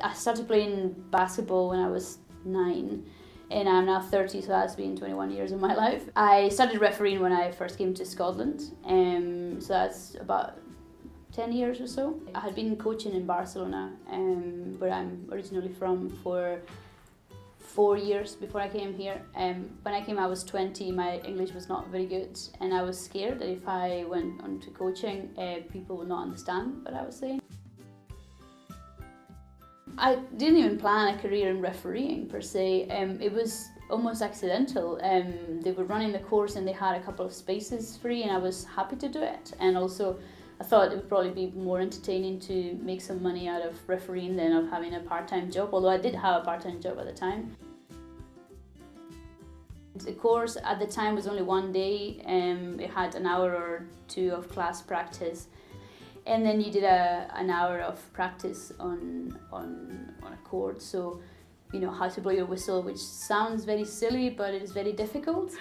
I started playing basketball when I was 9, and I'm now 30, so that's been 21 years of my life. I started refereeing when I first came to Scotland, so that's about 10 years or so. I had been coaching in Barcelona, where I'm originally from, for 4 years before I came here. When I came, I was 20, my English was not very good, and I was scared that if I went on to coaching, people would not understand what I was saying. I didn't even plan a career in refereeing per se. It was almost accidental. They were running the course and they had a couple of spaces free, and I was happy to do it. And also I thought it would probably be more entertaining to make some money out of refereeing than of having a part-time job, although I did have a part-time job at the time. The course at the time was only 1 day. It had an hour or two of class practice, and then you did an hour of practice on a court. So, you know, how to blow your whistle, which sounds very silly, but it is very difficult.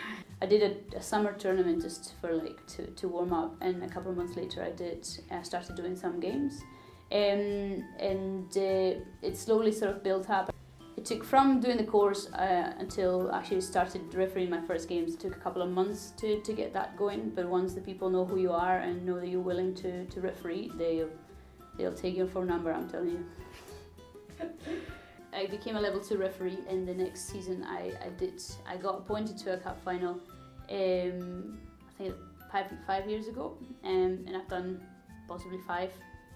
I did a summer tournament just for to warm up, and a couple of months later I started doing some games, and it slowly sort of built up. It took from doing the course until actually started refereeing my first games. It took a couple of months to get that going, but once the people know who you are and know that you're willing to referee, they'll take your phone number, I'm telling you. I became a level 2 referee, and the next season I got appointed to a cup final, I think 5 years ago, and I've done possibly 5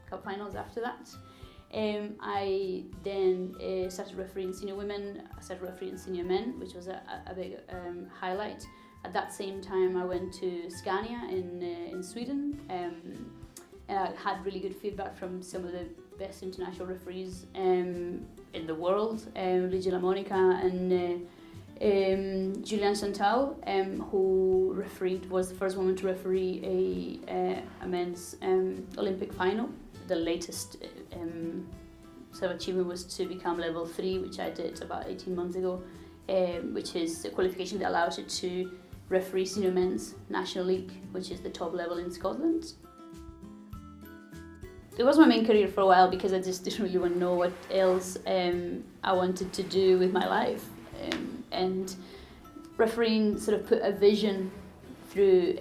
cup finals after that. I then started refereeing senior women, I started refereeing senior men, which was a big highlight. At that same time I went to Scania in Sweden, and I had really good feedback from some of the best international referees in the world, Ligia LaMonica and Julian Chantal, who was the first woman to referee a men's Olympic final. The latest sort of achievement was to become level 3, which I did about 18 months ago, which is a qualification that allows you to referee senior men's National League, which is the top level in Scotland. It was my main career for a while because I just didn't really want to know what else I wanted to do with my life, and refereeing sort of put a vision through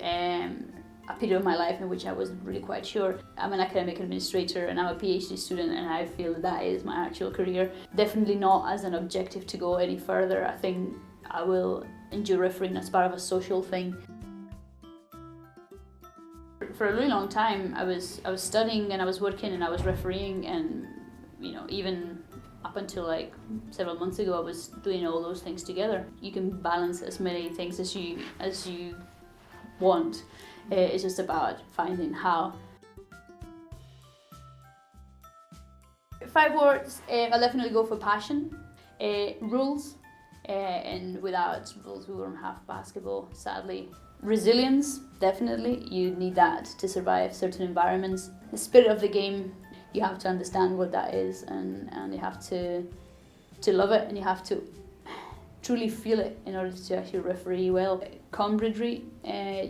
a period of my life in which I wasn't really quite sure. I'm an academic administrator and I'm a PhD student, and I feel that is my actual career. Definitely not as an objective to go any further. I think I will enjoy refereeing as part of a social thing. For a really long time I was studying and I was working and I was refereeing, and you know, even up until like several months ago I was doing all those things together. You can balance as many things as you want. It's just about finding how. 5 words, I'll definitely go for passion, rules, and without rules we won't have basketball, sadly. Resilience, definitely, you need that to survive certain environments. The spirit of the game, you have to understand what that is, and you have to love it, and you have to truly feel it in order to actually referee well. Camaraderie,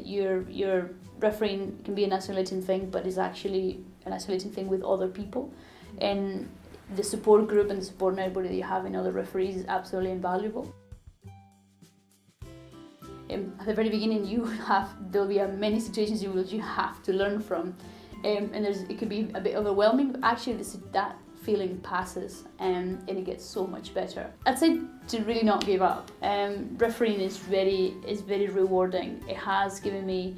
your refereeing can be an isolating thing, but is actually an isolating thing with other people, and the support group and the support network that you have in other referees is absolutely invaluable. At the very beginning there'll be many situations you have to learn from, and it could be a bit overwhelming, but actually that feeling passes, and it gets so much better. I'd say to really not give up. Refereeing is very rewarding. It has given me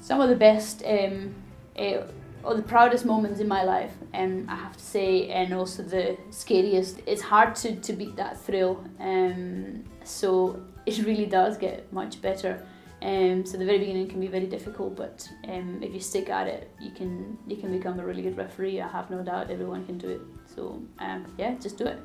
some of the best or the proudest moments in my life, I have to say, and also the scariest. It's hard to beat that thrill, so it really does get much better. So the very beginning can be very difficult, but if you stick at it, you can become a really good referee. I have no doubt everyone can do it. So yeah, just do it.